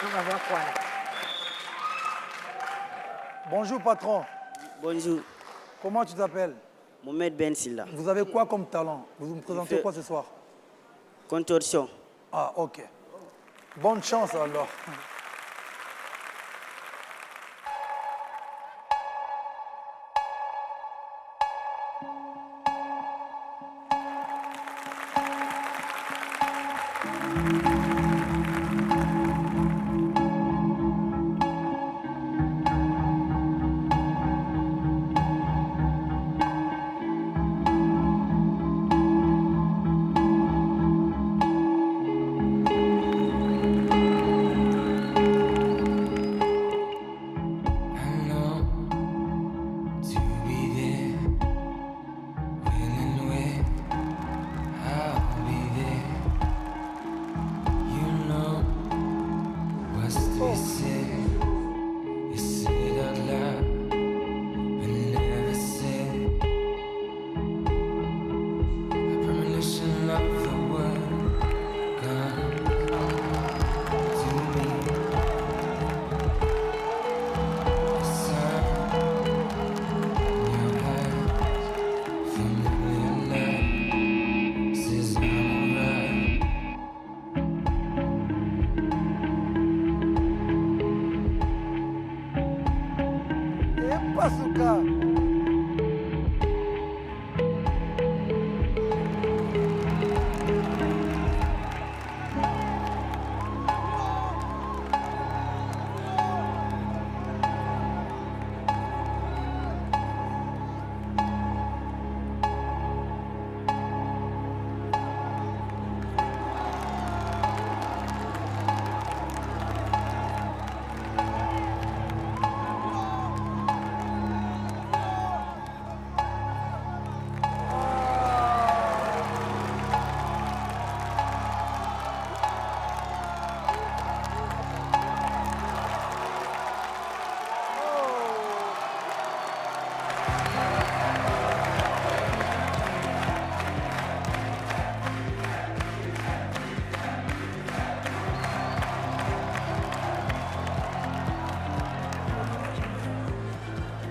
On va voir quoi là. Bonjour patron. Bonjour, Comment tu t'appelles? Mohamed Ben Silla. Vous avez quoi comme talent? Vous me présentez fais- quoi ce soir? Contorsion. Ah, ok. Bonne chance alors. Pasuka.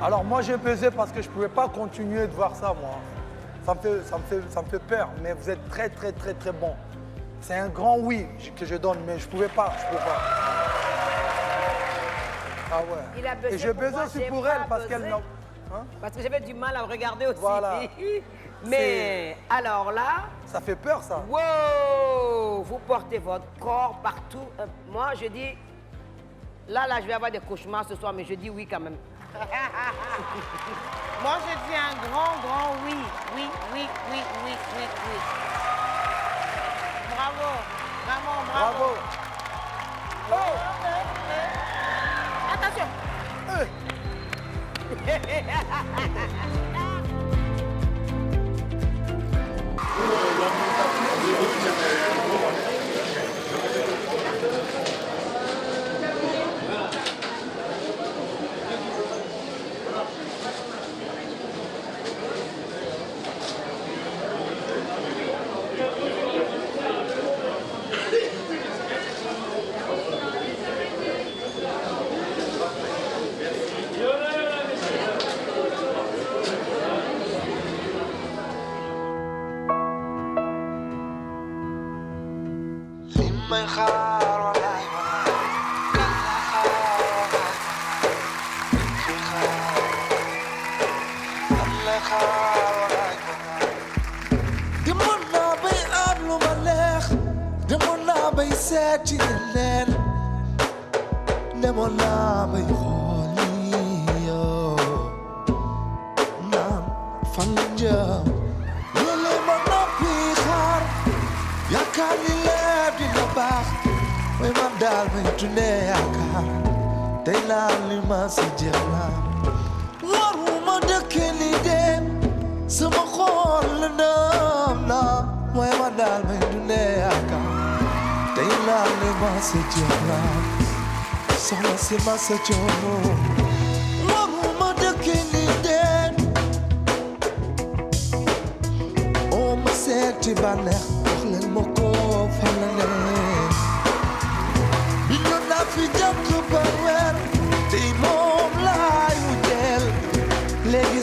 Alors moi j'ai pesé parce que je ne pouvais pas continuer de voir ça moi. Ça me fait peur, mais vous êtes très très très très bon. C'est un grand oui que je donne, mais je ne pouvais pas, Ah ouais. Il a buzzé Et j'ai pour pesé moi, aussi j'ai pour pas elle parce qu'elle buzzé. n'a... Hein? Parce que j'avais du mal à le regarder aussi. Voilà. Mais alors là, Ça fait peur ça. wow, vous portez votre corps partout. Moi, je dis, là, je vais avoir des cauchemars ce soir, mais je dis oui quand même. Moi, je dis un grand oui. Oui. Bravo. Bravo. Oh. Attention.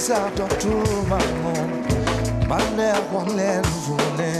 bisa doctor mamon mane walen vune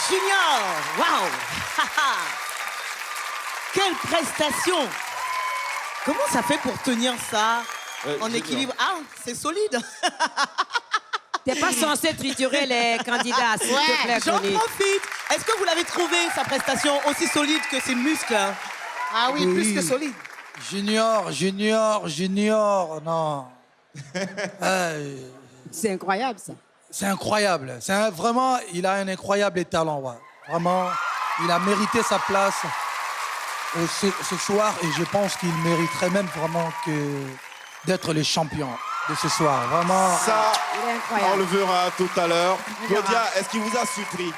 Junior, waouh. Quelle prestation. Comment ça fait pour tenir ça en équilibre? Ah, c'est solide. T'es pas censé triturer les candidats, s'il te plaît, J'en Connie. profite. Est-ce que vous l'avez trouvé, sa prestation, aussi solide que ses muscles? Ah oui, plus que solide. Junior, non. C'est incroyable, ça. C'est incroyable. Vraiment, il a un incroyable talent. Ouais. Vraiment, il a mérité sa place ce soir et je pense qu'il mériterait même vraiment d'être le champion de ce soir. Vraiment. Ça, Il est incroyable. on le verra tout à l'heure. Claudia, est-ce qu'il vous a surpris?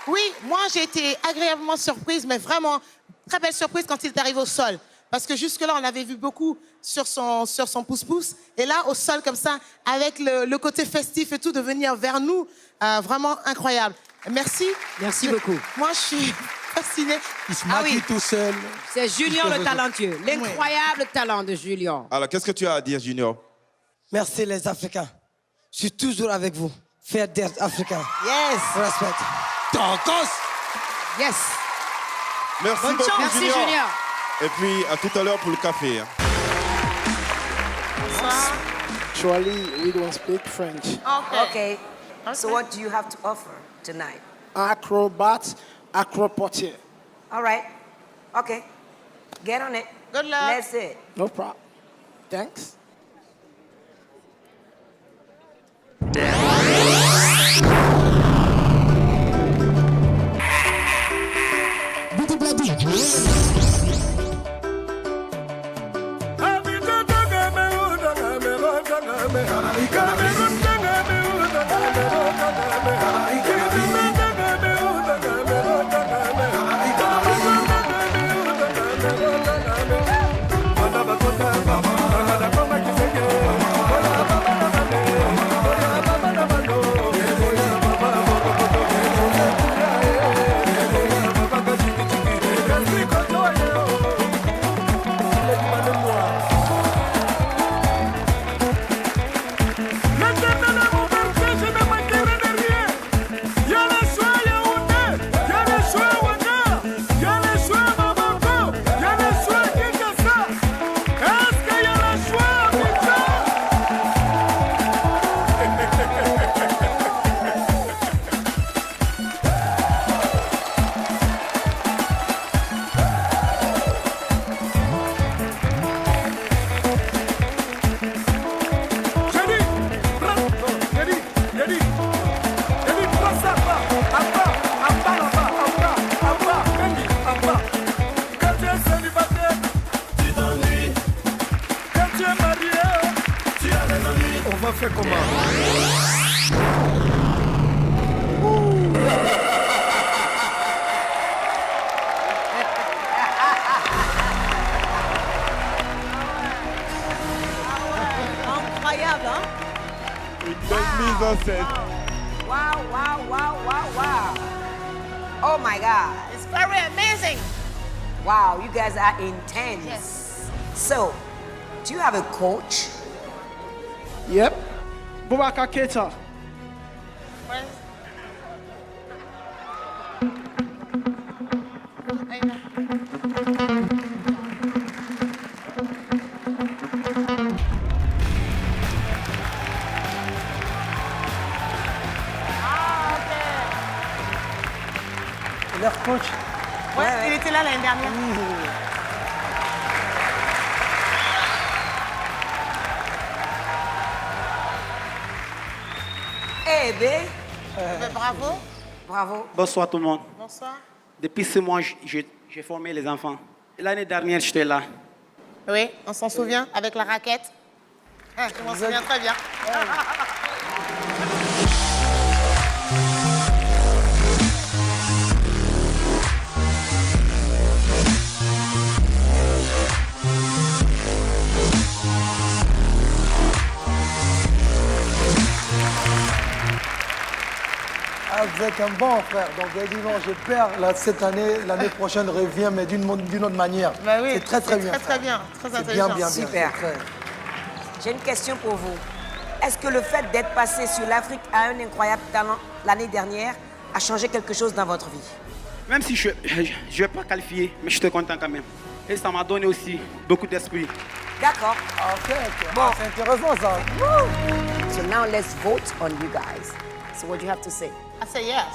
Oui, moi j'ai été agréablement surprise, mais vraiment très belle surprise quand il est arrivé au sol. Parce que jusque-là, on avait vu beaucoup sur son pouce-pouce. Et là, au sol comme ça, avec le côté festif et tout, de venir vers nous, vraiment incroyable. Merci. Merci beaucoup. Moi, je suis fascinée. Il se maquille tout seul. C'est Julien le talentueux. L'incroyable talent de Julien. Alors, qu'est-ce que tu as à dire, Junior? Merci les Africains. Je suis toujours avec vous. Fier d'être Africain. Yes. Respect. Tacos. Yes. Merci Bonne beaucoup, chance. Merci, Junior. Junior. Et puis, à tout à l'heure pour le café. hein. Actually, we don't speak French. Okay. So what do you have to offer tonight? Acrobat, acropotier. All right. Okay. Get on it. Good luck. Let's see. No problem. Thanks. fait comment? Incroyable, hein? Une belle mise en scène. Wow, wow, wow, wow, wow. Oh my God. It's very amazing. Wow, you guys are intense. Yes. So, do you have a coach? Yep. Boubacar Keita. Leur coach. Ouais, il était là l'année dernière. Eh ben, Bravo. bravo. Bonsoir tout le monde. Bonsoir. Depuis 6 mois, j'ai formé les enfants. L'année dernière, j'étais là. Oui, on s'en souvient avec la raquette. Ah, je m'en souviens très bien. Ah, vous êtes un bon frère. Donc, elle dit non, je perds là, cette année, l'année prochaine revient, mais d'une autre manière. Bah oui, c'est très bien. Très frère. bien, très C'est intelligent. bien. Super. c'est très- J'ai une question pour vous. Est-ce que le fait d'être passé sur l'Afrique à un incroyable talent l'année dernière a changé quelque chose dans votre vie? Même si je ne vais pas qualifier, mais je suis content quand même. Et ça m'a donné aussi beaucoup d'esprit. D'accord. Ah, ok. Bon. Ah, c'est intéressant ça. So now let's vote on you guys. So what do you have to say? I say yes.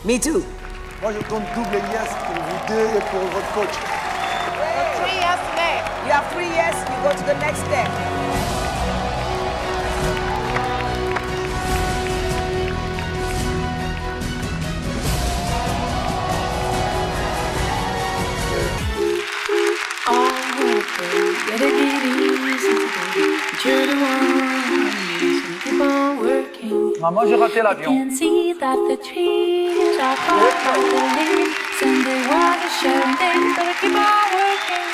Me too. Moi, je compte double yes pour vous deux et pour votre coach. 3 years today. You have 3 yes, you go to the next step. Maman, j'ai raté l'avion. Can see that the trees are caught by the leaves and they want to share and they gotta keep on working.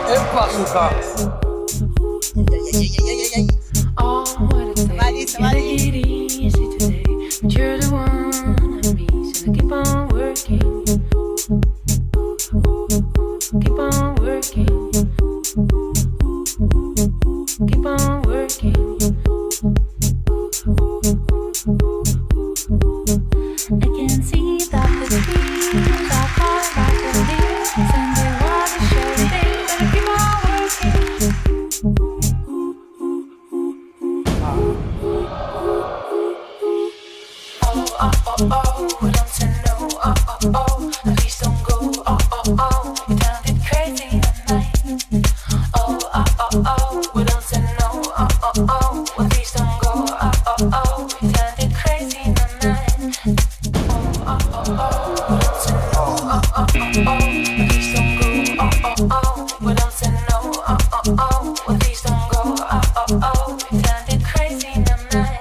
Et pas Souka. Oh, what a day. Gotta get easy today. But you're the one I need, so keep on working. Keep on working. Keep on working. I can see that the trees are caught by the leaves and they want to show they gotta keep on working. Oh, we don't say no. Oh, please don't go. Oh, you turned it crazy tonight. Oh, we don't say no. Oh, please don't go. Oh, you turned it crazy tonight. Oh, we don't say no. Please don't go. Oh, we don't say no. Please don't go. Oh, you turned it crazy tonight.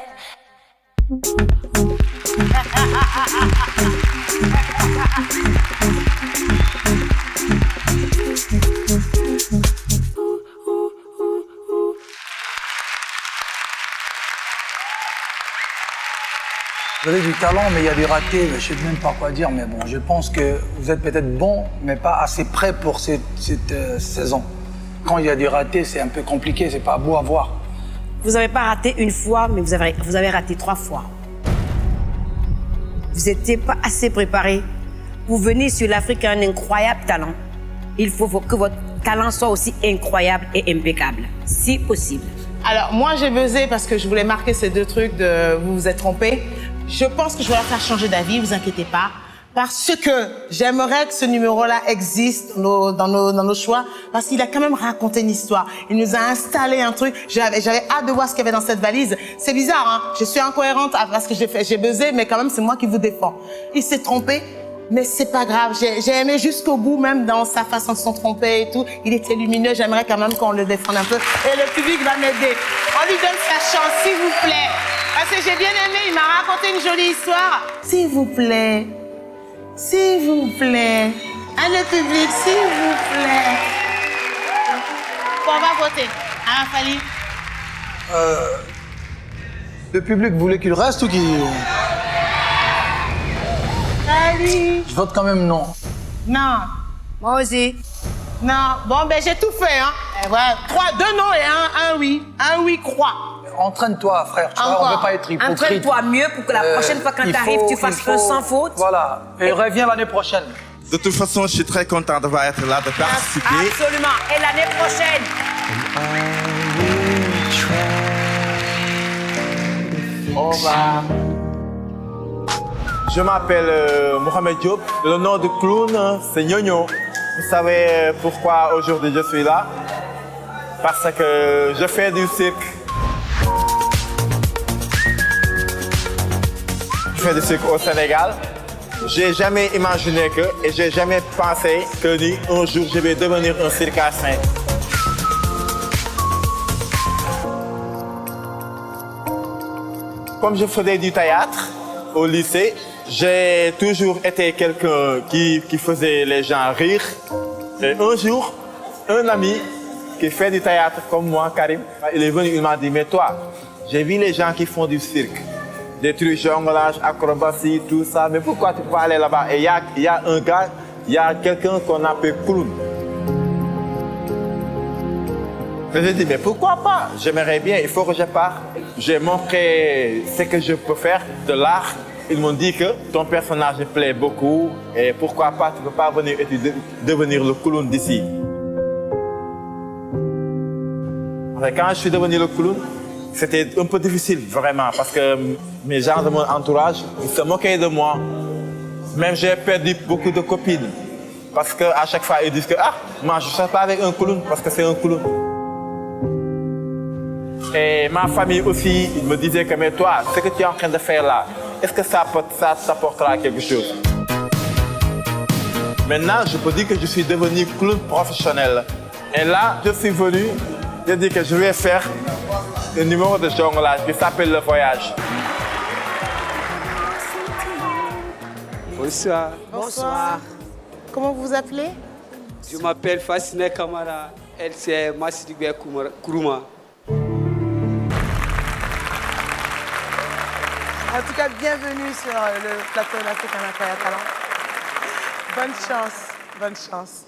Vous avez du talent, mais il y a des ratés. Je ne sais même pas quoi dire, mais bon, je pense que vous êtes peut-être bon, mais pas assez prêt pour cette saison. Quand il y a des ratés, c'est un peu compliqué, c'est pas beau à voir. Vous n'avez pas raté une fois, mais vous avez raté 3 fois. Vous n'étiez pas assez préparé. Vous venez sur l'Afrique avec un incroyable talent. Il faut que votre talent soit aussi incroyable et impeccable, si possible. Alors, moi, j'ai buzzé parce que je voulais marquer ces 2 trucs de vous vous êtes trompé. Je pense que je vais leur faire changer d'avis, vous inquiétez pas. Parce que j'aimerais que ce numéro-là existe dans nos choix, parce qu'il a quand même raconté une histoire. Il nous a installé un truc. J'avais hâte de voir ce qu'il y avait dans cette valise. C'est bizarre, hein. Je suis incohérente parce que j'ai buzzé, mais quand même, c'est moi qui vous défends. Il s'est trompé, mais c'est pas grave. J'ai aimé jusqu'au bout, même dans sa façon de se tromper et tout. Il était lumineux. J'aimerais quand même qu'on le défende un peu. Et le public va m'aider. On lui donne sa chance, s'il vous plaît. Parce que j'ai bien aimé. Il m'a raconté une jolie histoire. S'il vous plaît. S'il vous plaît. Allez, public, s'il vous plaît. Bon, on va voter. Ah, Fali. Le public voulait qu'il reste ou qu'il... Fali. Je vote quand même non. Non. Moi aussi. Non. Bon, ben, j'ai tout fait, hein. Et voilà. 2 non et un oui. Un oui croix. Entraîne-toi, frère. Tu vois, on ne veut pas être hypocrite. Entraîne-toi mieux pour que la prochaine fois quand tu arrives, tu fasses un sans faute. Voilà. Et reviens l'année prochaine. De toute façon, je suis très content de pouvoir être là, de participer. Absolument. Et l'année prochaine. Je m'appelle Mohamed Diop. Le nom de clown, c'est Gnogno. Vous savez pourquoi aujourd'hui je suis là? Parce que je fais du cirque. Je fais du cirque au Sénégal. J'ai jamais imaginé que, et j'ai jamais pensé que un jour je vais devenir un circassien. Comme je faisais du théâtre au lycée, j'ai toujours été quelqu'un qui faisait les gens rire. Et un jour, un ami qui fait du théâtre comme moi, Karim, il est venu, il m'a dit, mais toi, j'ai vu les gens qui font du cirque, des trucs jonglage, acrobatie, tout ça, mais pourquoi tu peux aller là-bas? Et il y a un gars, il y a quelqu'un qu'on appelle clown. J'ai dit, mais pourquoi pas? J'aimerais bien, il faut que je parte. J'ai montré ce que je peux faire de l'art. Ils m'ont dit que ton personnage me plaît beaucoup et pourquoi pas, tu ne peux pas venir devenir le clown d'ici. Quand je suis devenu le clown, c'était un peu difficile, vraiment, parce que mes gens de mon entourage ils se moquaient de moi. Même j'ai perdu beaucoup de copines. Parce qu'à chaque fois, ils disent que moi je ne sors pas avec un clown parce que c'est un clown. Et ma famille aussi, ils me disaient que mais toi, ce que tu es en train de faire là, est-ce que ça t'apportera quelque chose? Maintenant, je peux dire que je suis devenu clown professionnel. Et là, je suis venu, j'ai dit que je vais faire un numéro de jonglage qui s'appelle Le Voyage. Bonsoir. Bonsoir. Comment vous vous appelez? Je m'appelle Fassine Kamara. Elle, c'est Massidibé Kourouma. En tout cas, bienvenue sur le plateau d'Afrique en Incroyable Talent. Bonne chance, bonne chance.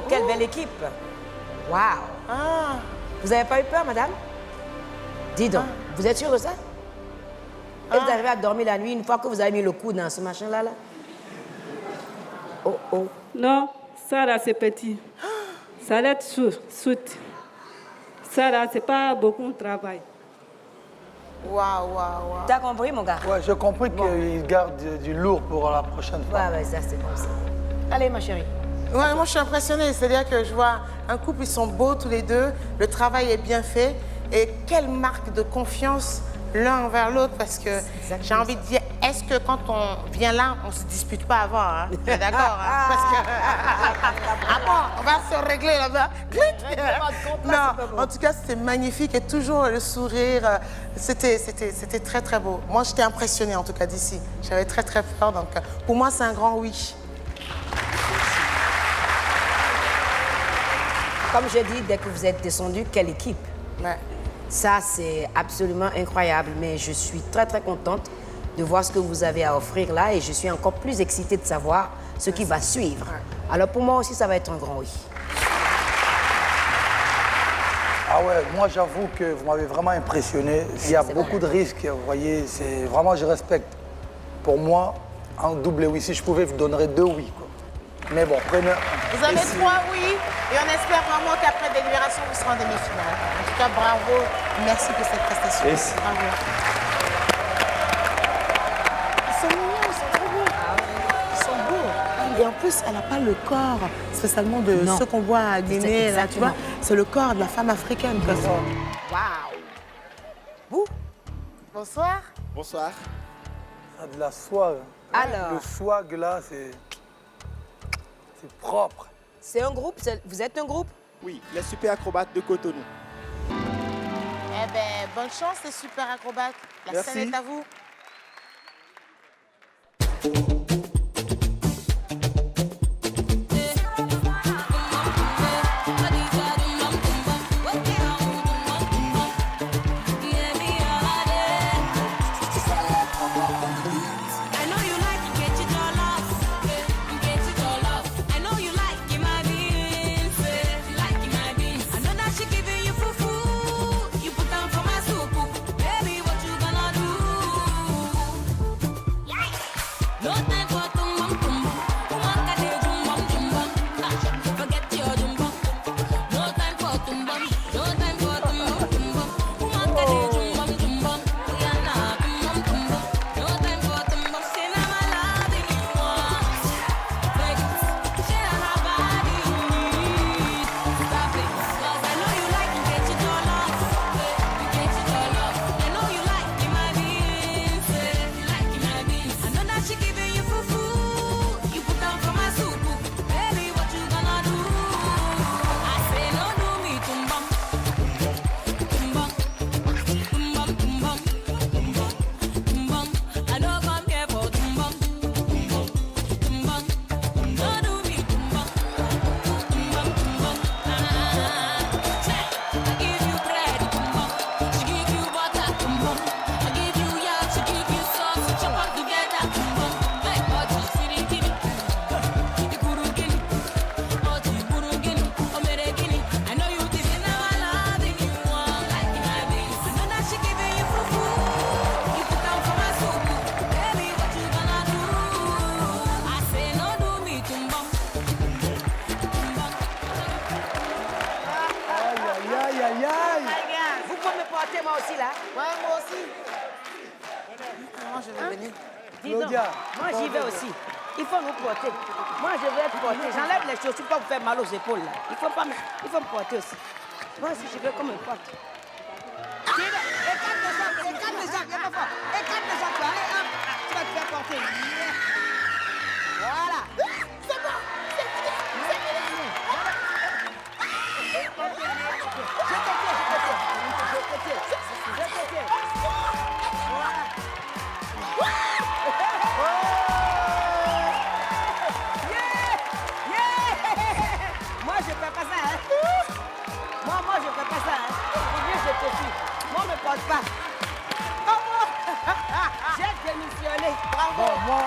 Quelle belle équipe. Waouh. Vous n'avez pas eu peur, madame? Dis donc, vous êtes sûre de ça? Et vous arrivez à dormir la nuit une fois que vous avez mis le coude dans ce machin-là? Là? Oh, oh. Non, ça là, c'est petit. Ça va être soute. Ça là, c'est pas beaucoup de travail. Waouh. T'as compris, mon gars? Ouais, j'ai compris qu'il garde du lourd pour la prochaine fois. Ouais, ça, c'est comme ça. Allez, ma chérie. Ouais, moi, je suis impressionnée. C'est-à-dire que je vois un couple, ils sont beaux tous les deux. Le travail est bien fait. Et quelle marque de confiance l'un envers l'autre, parce que j'ai envie de dire, est-ce que quand on vient là, on se dispute pas avant, hein? D'accord, hein? Parce que après, on va se régler là-bas. Non, en tout cas, c'était magnifique et toujours le sourire, c'était très très beau. Moi, j'étais impressionnée en tout cas d'ici. J'avais très très peur, donc pour moi, c'est un grand oui. Comme je dis, dès que vous êtes descendu, quelle équipe? Ouais. Ça, c'est absolument incroyable. Mais je suis très, très contente de voir ce que vous avez à offrir là et je suis encore plus excitée de savoir ce qui va suivre. Alors, pour moi aussi, ça va être un grand oui. Ah ouais, moi j'avoue que vous m'avez vraiment impressionné. Il y a beaucoup de risques, vous voyez, c'est vraiment, je respecte. Pour moi, un double oui, si je pouvais, je vous donnerais 2 oui, quoi. Mais bon, prenez... Vous avez 3 oui, et on espère vraiment qu'après délibération, vous serez en demi-finale. En tout cas, bravo, merci pour cette prestation. Merci. Bravo. Ils sont mignons, ils sont trop beaux. Ils sont beaux. Et en plus, elle n'a pas le corps, spécialement de ceux qu'on voit à Guinée, là, tu vois. C'est le corps de la femme africaine. Waouh! Vous? Bonsoir. Bonsoir. Ça a de la swag. Alors? Le swag, là, c'est propre. C'est un groupe? Vous êtes un groupe? Oui, les super acrobates de Cotonou. Eh bien, bonne chance, les super acrobates. La scène est à vous. Moi aussi, là. Ouais, moi aussi. Moi, je vais venir. Dis donc, moi, j'y vais aussi. Il faut nous porter. Moi, je vais être porté. J'enlève les chaussures pour vous faire mal aux épaules, là. Il faut me porter aussi. Moi aussi, je veux qu'on me porte. Écarte les gens, viens pas fort. Écarte les gens, toi. Allez, hop, tu vas te faire porter. Voilà. C'est bon. C'est fini. Moi, je fais pas ça, hein. Moi, je fais pas ça, hein. Viens, je te suis. Moi, on me porte pas. Oh, moi. J'ai démissionné. Bravo. Bon, moi,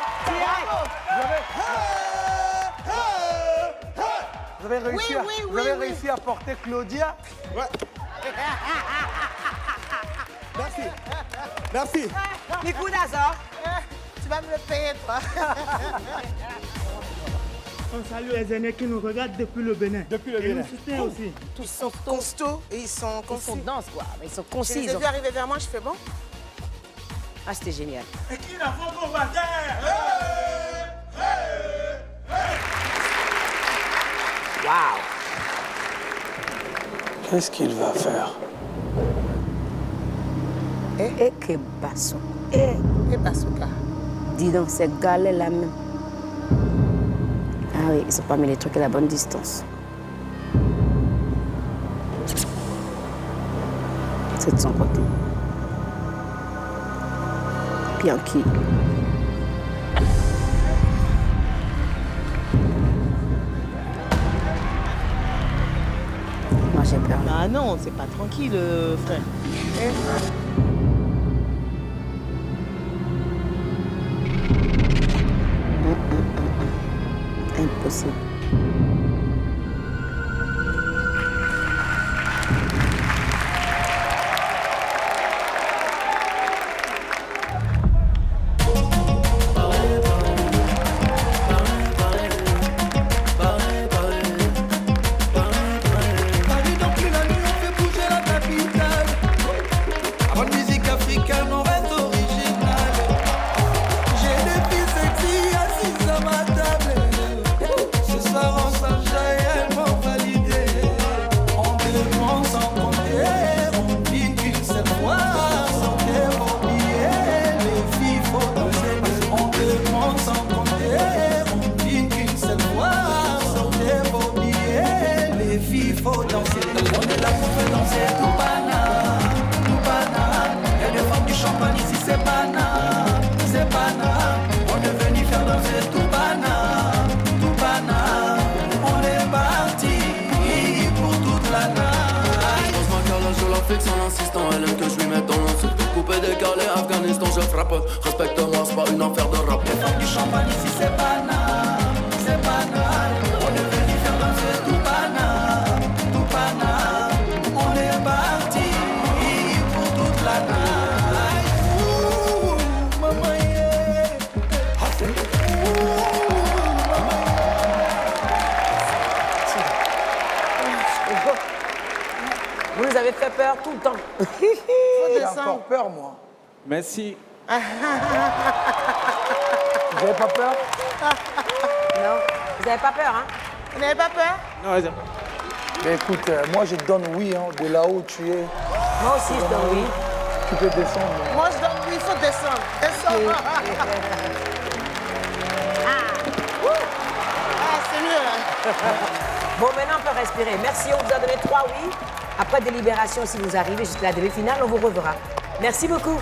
vous avez réussi à porter Claudia. Ouais. Merci. Merci. Nicolas, ça. Tu vas me le payer, toi. On salue les aînés qui nous regardent depuis le Bénin. Depuis le Bénin. Ils aussi. Ils sont costauds et ils sont concis. denses, quoi. Ils sont Je concis. les ai vus arriver vers moi, je fais bon. Ah, c'était génial. Et qui n'a pas qu'on va Waouh. Qu'est-ce qu'il va faire? Et que basso. Et bazooka. Dis donc, ces galets là même. Ah oui, ils ont pas mis les trucs à la bonne distance. C'est de son côté. Bianchi. Moi j'ai peur. Ah non, c'est pas tranquille, frère. Impossible. Bonne musique africaine, on reste original. J'ai des filles sexy assises à ma table. Ce soir on s'enjaille, elles m'ont validé. On demande sans compter, on dit qu'une seule fois. Sortez vos billets, les filles faut danser. On demande sans compter, on dit qu'une seule fois. Sortez vos billets, les filles faut danser. On est là pour faire danser tout banal. Y'a des femmes du champagne ici, c'est banal, c'est banal. On est venu faire danser tout banal, tout banal. On est parti pour toute la night. Je pose ma calage, je la fixe en insistant. Elle aime que je lui mette dans l'encens. Coupé, décalé, Afghanistan, je frappe. Respecte-moi, c'est pas une affaire de rap. Les femmes du champagne ici, c'est banal, c'est banal. On est venu faire danser tout banal, tout banal. On est parti pour toute la night. Vous nous avez fait peur tout le temps. J'ai encore peur, moi. Merci. Vous n'avez pas peur? Non. Vous n'avez pas peur, hein? Vous n'avez pas peur? Non, Mais écoute, moi je te donne oui, hein, de là où tu es. Moi aussi, je donne oui. Tu peux descendre. Moi, je donne oui, il faut descendre. Descendre. C'est mieux, là. Bon, maintenant, on peut respirer. Merci, on vous a donné 3 oui. Après délibération, si vous arrivez jusqu'à la demi-finale, on vous reverra. Merci beaucoup.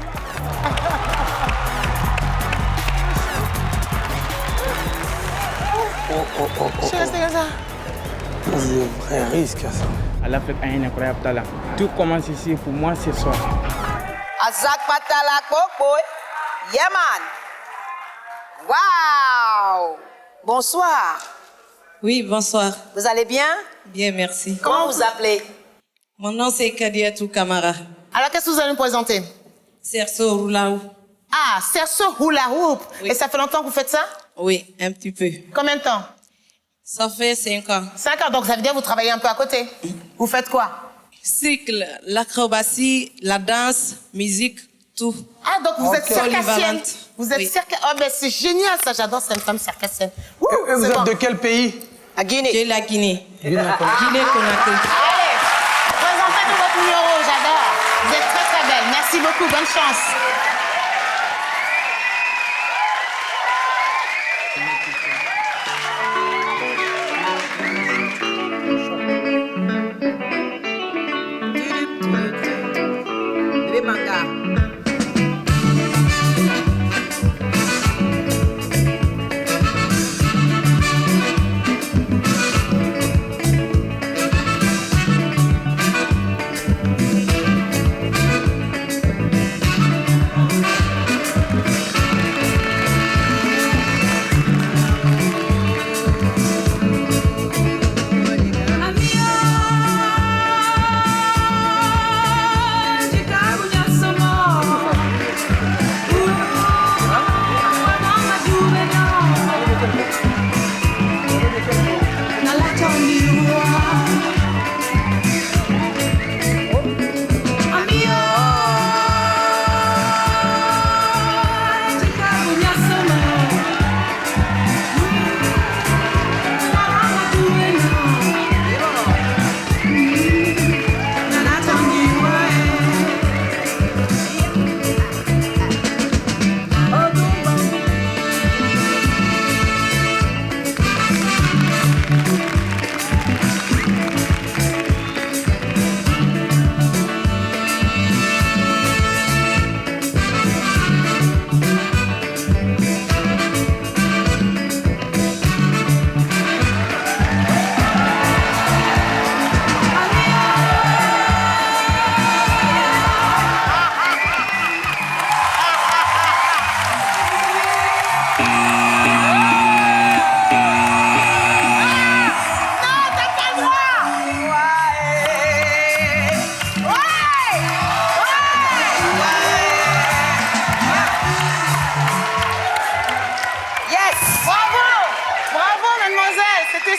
Je suis restée comme ça. C'est un vrai risque, ça. À l'Afrique a un incroyable talent. Tout commence ici pour moi ce soir. Azak Patala Kokboy. Yeah, man. Wow. Bonsoir. Oui, bonsoir. Vous allez bien? Bien, merci. Comment vous appelez? Mon nom c'est Kadiatou Kamara. Alors, qu'est-ce que vous allez nous présenter? Serso Roulaou. Ah, Serso Hula Hoop. Oui. Et ça fait longtemps que vous faites ça? Oui, un petit peu. Combien de temps? Ça fait 5 ans. 5 ans, donc ça veut dire que vous travaillez un peu à côté. Vous faites quoi? Cycle, l'acrobatie, la danse, musique, tout. Ah, donc vous êtes circassienne. Polyvalente. Vous êtes Oui. circassienne. Oh, mais c'est génial ça, j'adore cette femme circassienne. Ouh, Et vous c'est êtes bon. de quel pays? À Guinée. J'ai la Guinée. Guinée-Conakry. Guinée-Conakry. Allez, présentez-nous votre numéro, j'adore. Vous êtes très très belle. Merci beaucoup, bonne chance. Bébé Manga.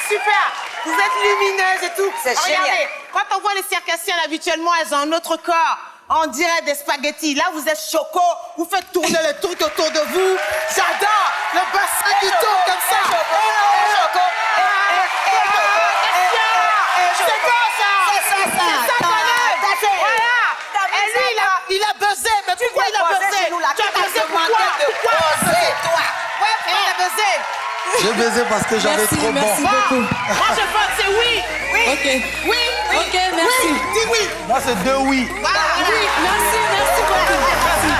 super. Vous êtes lumineuse et tout. C'est Regardez, génial. quand on voit les circassiennes, habituellement, elles ont un autre corps. On dirait des spaghettis. Là, vous êtes choco. Vous faites tourner le truc autour de vous. J'adore. Le bassin qui tourne comme ça. C'est bon, ça. C'est ça, voilà. Et lui, il a buzzé. Mais pourquoi il a buzzé? Tu as buzzé pourquoi? Ouais, il a buzzé. J'ai baisé parce que j'avais trop bon. Merci beaucoup. Moi, je pense que c'est oui. Ok. Oui. Ok, merci. Oui. Dis oui. Moi, c'est 2 oui. Voilà, oui. Merci beaucoup. Merci.